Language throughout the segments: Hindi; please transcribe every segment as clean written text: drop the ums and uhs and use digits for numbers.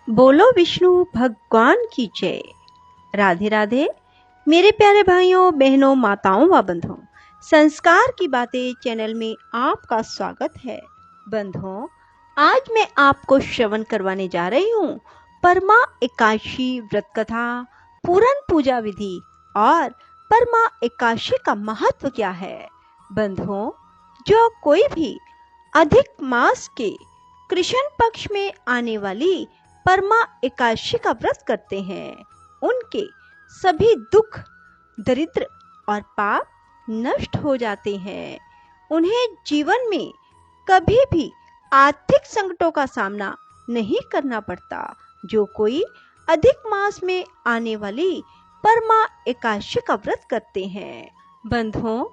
बोलो विष्णु भगवान की जय। राधे राधे मेरे प्यारे भाइयों बहनों माताओं व बंधुओं, संस्कार की बातें चैनल में आपका स्वागत है। बंधुओं, आज मैं आपको श्रवण करवाने जा रही हूँ परमा एकादशी व्रत कथा, पूरन पूजा विधि और परमा एकादशी का महत्व क्या है। बंधुओं, जो कोई भी अधिक मास के कृष्ण पक्ष में आने वाली परमा एकादशी का व्रत करते हैं, उनके सभी दुख, दरिद्र और पाप नष्ट हो जाते हैं। उन्हें जीवन में कभी भी आर्थिक संकटों का सामना नहीं करना पड़ता। जो कोई अधिक मास में आने वाली परमा एकादशी का व्रत करते हैं। बंधुओं,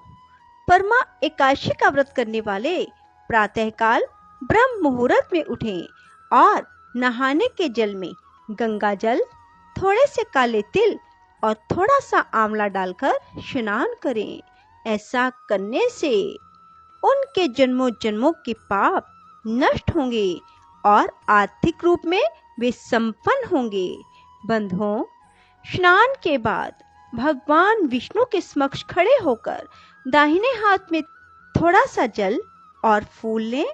परमा एकादशी का व्रत करने वाले प्रातःकाल ब्रह्म मुहूर्त में उठें और नहाने के जल में गंगा जल, थोड़े से काले तिल और थोड़ा सा आंवला डालकर स्नान करें। ऐसा करने से उनके जन्मों जन्मों के पाप नष्ट होंगे और आर्थिक रूप में वे संपन्न होंगे। बंधुओं, स्नान के बाद भगवान विष्णु के समक्ष खड़े होकर दाहिने हाथ में थोड़ा सा जल और फूल लें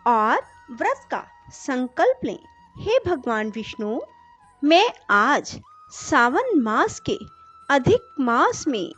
और व्रत का संकल्प लें। हे भगवान विष्णु, मैं आज सावन मास के अधिक मास में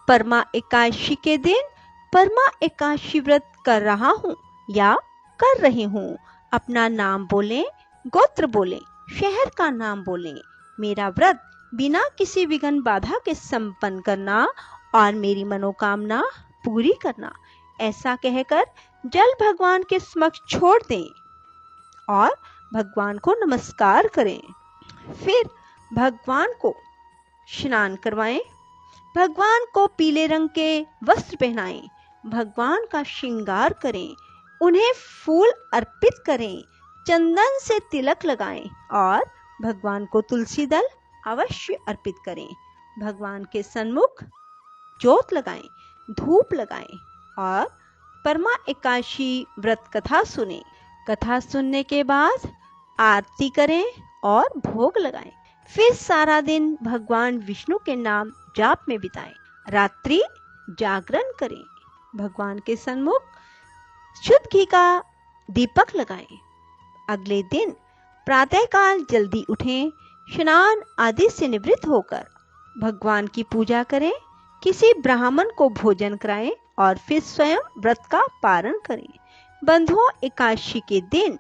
परमा एकादशी के दिन परमा एकादशी व्रत कर रहा हूँ या कर रही हूँ। अपना नाम बोलें, गोत्र बोलें, शहर का नाम बोलें। मेरा व्रत बिना किसी विघ्न बाधा के संपन्न करना और मेरी मनोकामना पूरी करना, ऐसा कहकर जल भगवान के समक्ष छोड़ दें और भगवान को नमस्कार करें। फिर भगवान को स्नान करवाएं, भगवान को पीले रंग के वस्त्र पहनाएं, भगवान का श्रृंगार करें, उन्हें फूल अर्पित करें, चंदन से तिलक लगाएं और भगवान को तुलसी दल अवश्य अर्पित करें। भगवान के सन्मुख ज्योत लगाएं, धूप लगाएं और परमा एकादशी व्रत कथा सुने। कथा सुनने के बाद आरती करें और भोग लगाएं। फिर सारा दिन भगवान विष्णु के नाम जाप में बिताएं। रात्रि जागरण करें। भगवान के सन्मुख शुद्ध घी का दीपक लगाएं। अगले दिन प्रातःकाल जल्दी उठें, स्नान आदि से निवृत्त होकर भगवान की पूजा करें, किसी ब्राह्मण को भोजन कराएं और फिर स्वयं व्रत का पारण करें। बंधुओं, एकादशी के दिन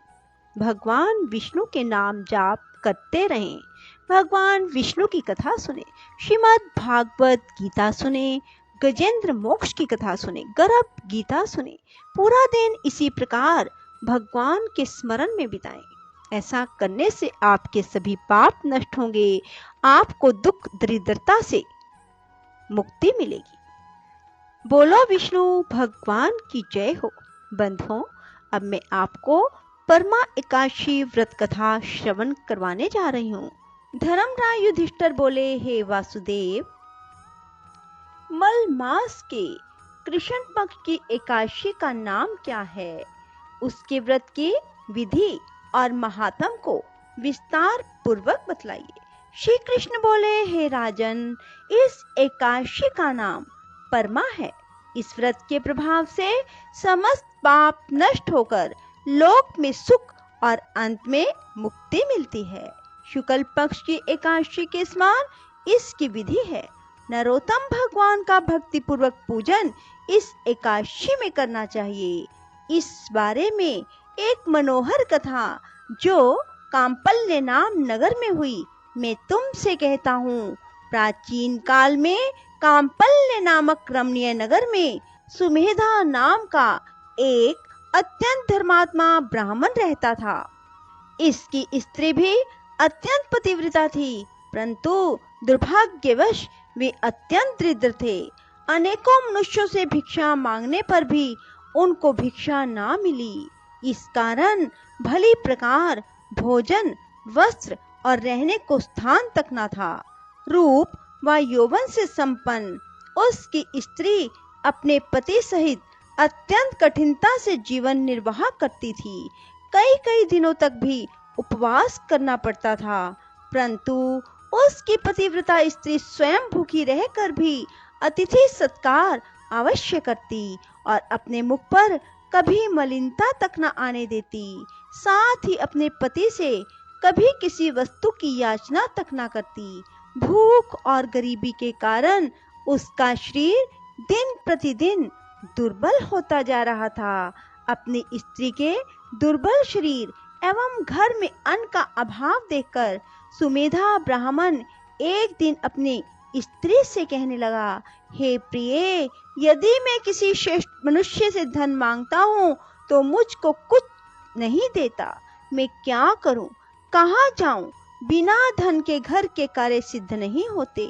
भगवान विष्णु के नाम जाप करते रहें। भगवान विष्णु की कथा सुने, श्रीमद् भागवत गीता सुने, गजेंद्र मोक्ष की कथा सुने, गर्भ गीता सुने। पूरा दिन इसी प्रकार भगवान के स्मरण में बिताएं। ऐसा करने से आपके सभी पाप नष्ट होंगे, आपको दुख दरिद्रता से मुक्ति मिलेगी। बोलो विष्णु भगवान की जय हो। बंधुओं, अब मैं आपको परमा एकादशी व्रत कथा श्रवण करवाने जा रही हूँ। धर्मराज युधिष्ठिर बोले, हे वासुदेव, मल मास के कृष्ण पक्ष की एकादशी का नाम क्या है? उसके व्रत की विधि और महात्म को विस्तार पूर्वक बतलाइए। श्री कृष्ण बोले, हे राजन, इस एकादशी का नाम परमा है। इस व्रत के प्रभाव से समस्त पाप नष्ट होकर लोक में सुख और अंत में मुक्ति मिलती है। शुक्ल पक्ष की एकादशी के समान इसकी विधि है। नरोत्तम भगवान का भक्ति पूर्वक पूजन इस एकादशी में करना चाहिए। इस बारे में एक मनोहर कथा जो काम्पल्य नाम नगर में हुई, मैं तुमसे कहता हूँ। प्राचीन काल में काम्पल्य नामक रमणीय नगर में सुमेधा नाम का एक अत्यंत धर्मात्मा ब्राह्मण रहता था। इसकी स्त्री भी अत्यंत पतिव्रता थी, परंतु दुर्भाग्यवश वे अत्यंत दरिद्र थे। अनेकों मनुष्यों से भिक्षा मांगने पर भी उनको भिक्षा ना मिली। इस कारण भली प्रकार भोजन, वस्त्र और रहने को स्थान तक न था। रूप व यौवन से संपन्न उसकी स्त्री अपने पति सहित अत्यंत कठिनता से जीवन निर्वाह करती थी। कई कई दिनों तक भी उपवास करना पड़ता था, परंतु उसकी पतिव्रता स्त्री स्वयं भूखी रहकर भी अतिथि सत्कार अवश्य करती और अपने मुख पर कभी मलिनता तक न आने देती। साथ ही अपने पति से कभी किसी वस्तु की याचना तक न करती। भूख और गरीबी के कारण उसका शरीर दिन प्रतिदिन दुर्बल होता जा रहा था। अपनी स्त्री के दुर्बल शरीर एवं घर में अन्न का अभाव देखकर सुमेधा ब्राह्मण एक दिन अपनी स्त्री से कहने लगा, हे प्रिय, यदि मैं किसी श्रेष्ठ मनुष्य से धन मांगता हूँ तो मुझको कुछ नहीं देता। मैं क्या करूँ, कहाँ जाऊँ? बिना धन के घर के कार्य सिद्ध नहीं होते।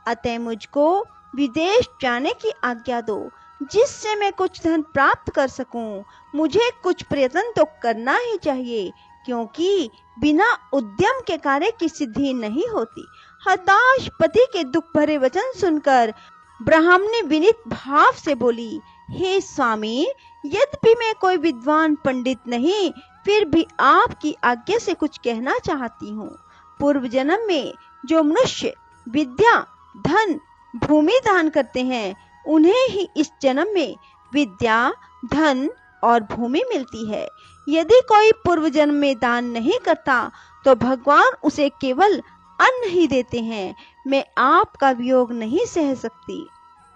अतः मुझको विदेश जाने की आज्ञा दो, जिससे मैं कुछ धन प्राप्त कर सकूं। मुझे कुछ प्रयत्न तो करना ही चाहिए, क्योंकि बिना उद्यम के कार्य की सिद्धि नहीं होती। हताश पति के दुख भरे वचन सुनकर ब्राह्मणी विनीत भाव से बोली, हे स्वामी, यद्यपि मैं कोई विद्वान पंडित नहीं, फिर भी आपकी आज्ञा से कुछ कहना चाहती हूँ। पूर्व जन्म में जो मनुष्य विद्या, धन, भूमि दान करते हैं, उन्हें ही इस जन्म में विद्या, धन और भूमि मिलती है। यदि कोई पूर्व जन्म में दान नहीं करता तो भगवान उसे केवल अन्न ही देते हैं। मैं आपका वियोग नहीं सह सकती।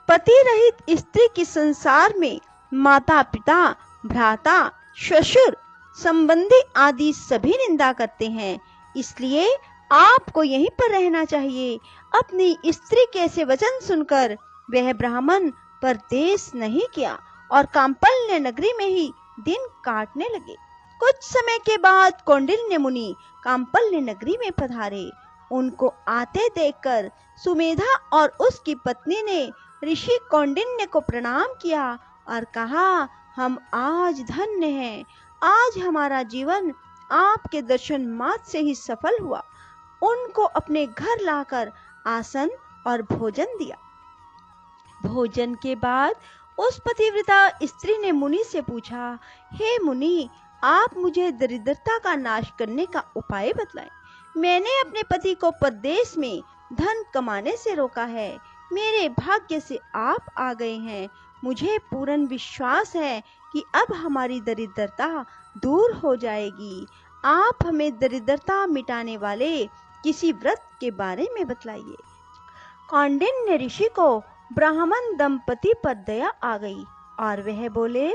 पति रहित स्त्री की संसार में माता पिता, भ्राता, ससुर, संबंधी आदि सभी निंदा करते हैं, इसलिए आपको यहीं पर रहना चाहिए। अपनी स्त्री के ऐसे वचन सुनकर वह ब्राह्मण परदेश नहीं किया और कांपल्य नगरी में ही दिन काटने लगे। कुछ समय के बाद कौंडिन्य मुनि कांपल्य नगरी में पधारे। उनको आते देखकर सुमेधा और उसकी पत्नी ने ऋषि कौंडिन्य को प्रणाम किया और कहा, हम आज धन्य हैं। आज हमारा जीवन आपके दर्शन मात्र से ही सफल हुआ। उनको अपने घर लाकर आसन और भोजन दिया। भोजन के बाद उस पतिव्रता स्त्री ने मुनि से पूछा, हे मुनि, आप मुझे दरिद्रता का नाश करने का उपाय बतलाएं। मैंने अपने पति को परदेश में धन कमाने से रोका है। मेरे भाग्य से आप आ गए हैं। मुझे पूर्ण विश्वास है कि अब हमारी दरिद्रता दूर हो जाएगी। आप हमें दरिद्रता मिटाने वाले किसी व्रत के बारे में बतलाइए। कौंडिन्य ऋषि को ब्राह्मण दंपति पर दया आ गई और वह बोले,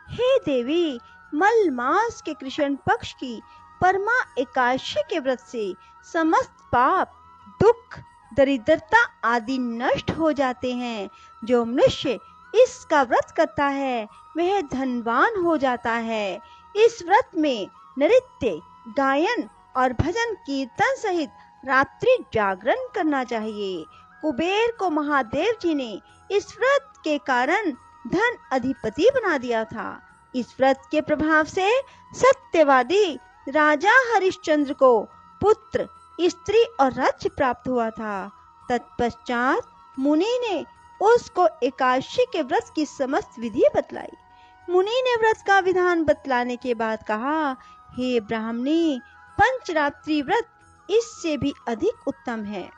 हे देवी, मल मास के कृष्ण पक्ष की परमा एकादशी के व्रत से समस्त पाप, दुख, दरिद्रता आदि नष्ट हो जाते हैं। जो मनुष्य इसका व्रत करता है वह धनवान हो जाता है। इस व्रत में नृत्य, गायन और भजन कीर्तन सहित रात्रि जागरण करना चाहिए। कुबेर को महादेव जी ने इस व्रत के कारण धन अधिपति बना दिया था। इस व्रत के प्रभाव से सत्यवादी राजा हरिश्चंद्र को पुत्र, स्त्री और राज्य प्राप्त हुआ था। तत्पश्चात मुनि ने उसको एकादशी के व्रत की समस्त विधि बतलाई। मुनि ने व्रत का विधान बतलाने के बाद कहा, हे ब्राह्मणी, पंचरात्रि व्रत इससे भी अधिक उत्तम है।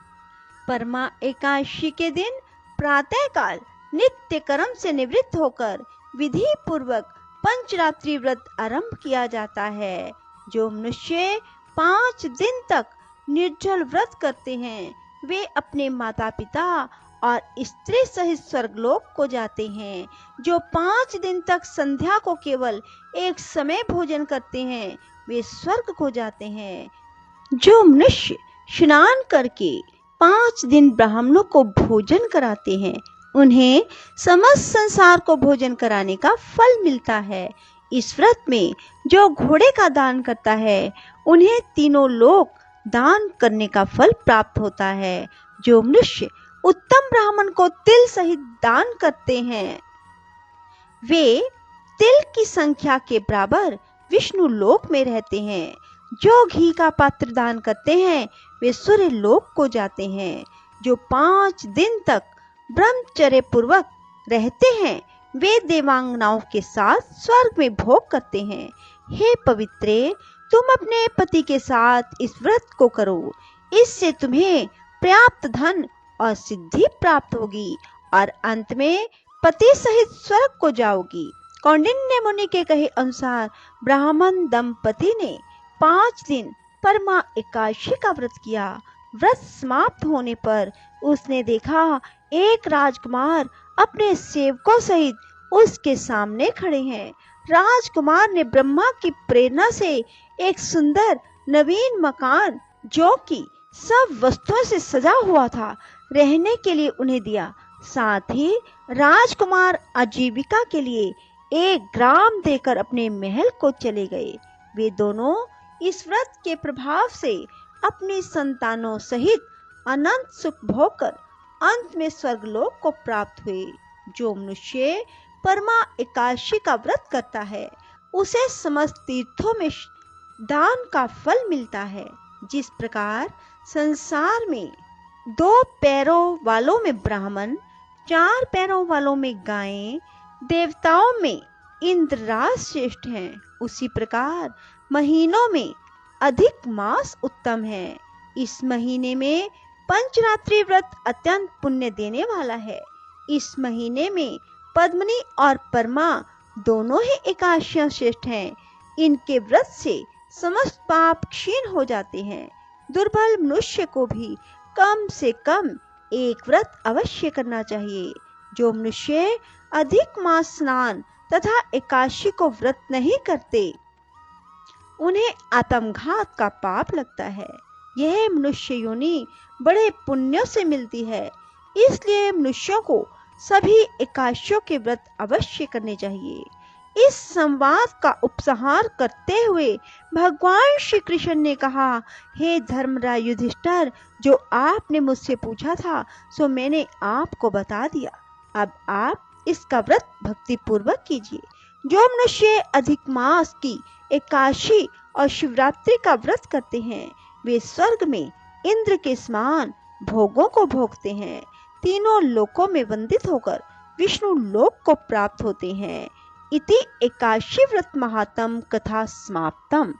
परमा एकादशी के दिन प्रातः काल नित्य कर्म से निवृत्त होकर विधि पूर्वक पंचरात्रि व्रत आरंभ किया जाता है। जो मनुष्य 5 दिन तक निर्जल व्रत करते हैं वे अपने माता पिता और स्त्री सहित स्वर्गलोक को जाते हैं। जो 5 दिन तक संध्या को केवल एक समय भोजन करते हैं वे स्वर्ग को जाते हैं। जो मनुष्य स्नान करके 5 दिन ब्राह्मणों को भोजन कराते हैं उन्हें समस्त संसार को भोजन कराने का फल मिलता है। इस व्रत में जो घोड़े का दान करता है उन्हें तीनों लोक दान करने का फल प्राप्त होता है। जो मनुष्य उत्तम ब्राह्मण को तिल सहित दान करते हैं वे तिल की संख्या के बराबर विष्णु लोक में रहते हैं। जो घी का पात्र दान करते हैं वे सूर्य लोक को जाते हैं। जो 5 दिन तक ब्रह्मचर्य पूर्वक रहते हैं वे देवांगनाओं के साथ स्वर्ग में भोग करते हैं। हे पवित्रे, तुम अपने पति के साथ इस व्रत को करो, इससे तुम्हें पर्याप्त धन और सिद्धि प्राप्त होगी और अंत में पति सहित स्वर्ग को जाओगी। कौंडिन्य मुनि के कहे अनुसार ब्राह्मण दंपति ने 5 दिन परमा एकादशी का व्रत किया। व्रत समाप्त होने पर उसने देखा एक राजकुमार अपने सेवकों सहित उसके सामने खड़े हैं। राजकुमार ने ब्रह्मा की प्रेरणा से एक सुंदर नवीन मकान, जो कि सब वस्तुओं से सजा हुआ था, रहने के लिए उन्हें दिया। साथ ही राजकुमार आजीविका के लिए एक ग्राम देकर अपने महल को चले गए। वे दोनों इस व्रत के प्रभाव से अपनी संतानों सहित अनंत सुख भोगकर अंत में स्वर्गलोक को प्राप्त हुए। जो मनुष्य परमा एकादशी का व्रत करता है, उसे समस्त तीर्थों में दान का फल मिलता है। जिस प्रकार संसार में 2 पैरों वालों में ब्राह्मण, 4 पैरों वालों में गायें, देवताओं में इंद्रराज श्रेष्ठ हैं, उसी प्रकार महीनों में अधिक मास उत्तम है। इस महीने में पंचरात्रि व्रत अत्यंत पुण्य देने वाला है। इस महीने में पद्मनी और परमा दोनों ही एकादशियां श्रेष्ठ हैं। इनके व्रत से समस्त पाप क्षीण हो जाते हैं। दुर्बल मनुष्य को भी कम से कम एक व्रत अवश्य करना चाहिए। जो मनुष्य अधिक मास स्नान तथा एकादशी को व्रत नहीं करते, उन्हें आत्मघात का पाप लगता है। यह मनुष्य योनि बड़े पुण्यों से मिलती है, इसलिए मनुष्यों को सभी एकादशियों के व्रत अवश्य करने चाहिए। इस संवाद का उपसंहार करते हुए भगवान श्री कृष्ण ने कहा, हे धर्मराज युधिष्ठिर, जो आपने मुझसे पूछा था सो मैंने आपको बता दिया। अब आप इसका व्रत भक्ति पूर्वक कीजिए। जो मनुष्य अधिक मास की एकादशी और शिवरात्रि का व्रत करते हैं, वे स्वर्ग में इंद्र के समान भोगों को भोगते हैं। तीनों लोकों में वंदित होकर विष्णु लोक को प्राप्त होते हैं। इति एकादशी व्रत महात्म कथा समाप्तम।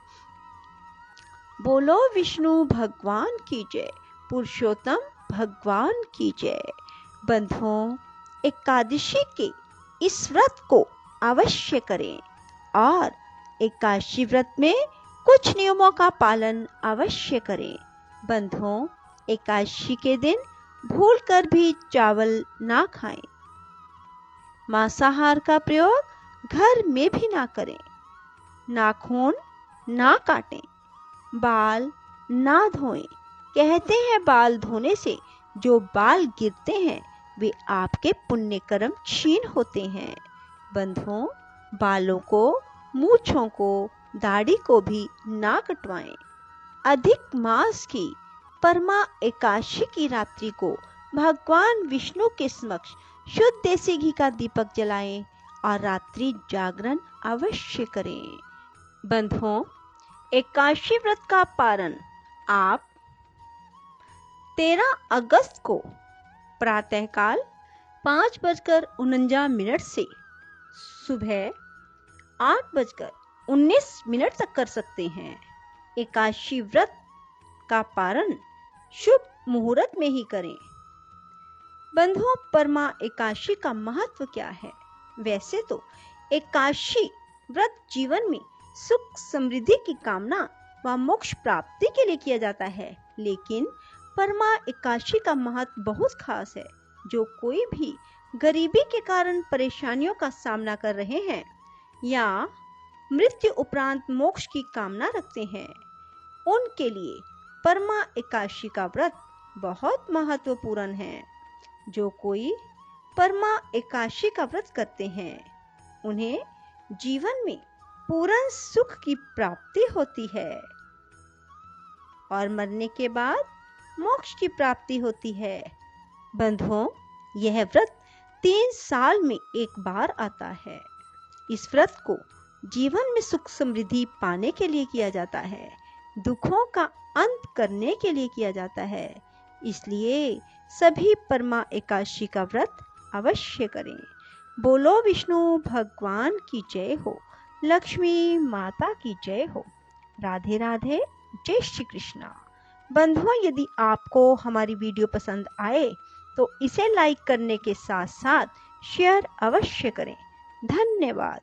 बोलो विष्णु भगवान की जय, पुरुषोत्तम भगवान की जय। बंधुओं, एकादशी के इस व्रत को अवश्य करें और एकादशी व्रत में कुछ नियमों का पालन अवश्य करें। बंधुओं, एकादशी के दिन भूलकर भी चावल ना खाएं। मांसाहार का प्रयोग घर में भी ना करें। नाखून ना काटें। बाल ना धोएं। कहते हैं बाल धोने से जो बाल गिरते हैं वे आपके पुण्य कर्म क्षीण होते हैं। बंधुओं, बालों को, मूछों को, दाढ़ी को भी ना कटवाएं। अधिक मास की परमा एकादशी की रात्रि को भगवान विष्णु के समक्ष शुद्ध देसी घी का दीपक जलाएं और रात्रि जागरण अवश्य करें। बंधुओं, एकादशी व्रत का पारण आप 13 अगस्त को प्रातःकाल 5:49 से सुबह 8:19 तक कर सकते हैं। एकादशी व्रत का पारण शुभ मुहूर्त में ही करें। बंधुओं, परमा एकादशी का महत्व क्या है? वैसे तो एकादशी व्रत जीवन में सुख समृद्धि की कामना व मोक्ष प्राप्ति के लिए किया जाता है, लेकिन परमा एकादशी का महत्व बहुत खास है। जो कोई भी गरीबी के कारण परेशानियों का सामना कर रहे हैं या मृत्यु उपरांत मोक्ष की कामना रखते हैं, उनके लिए परमा एकादशी का व्रत बहुत महत्वपूर्ण है। जो कोई परमा एकादशी का व्रत करते हैं, उन्हें जीवन में पूर्ण सुख की प्राप्ति होती है और मरने के बाद मोक्ष की प्राप्ति होती है। बंधुओं, यह व्रत 3 साल में एक बार आता है। इस व्रत को जीवन में सुख समृद्धि पाने के लिए किया जाता है, दुखों का अंत करने के लिए किया जाता है। इसलिए सभी परमा एकादशी का व्रत अवश्य करें। बोलो विष्णु भगवान की जय हो, लक्ष्मी माता की जय हो। राधे राधे, जय श्री कृष्णा। बंधुओं, यदि आपको हमारी वीडियो पसंद आए तो इसे लाइक करने के साथ साथ शेयर अवश्य करें। धन्यवाद।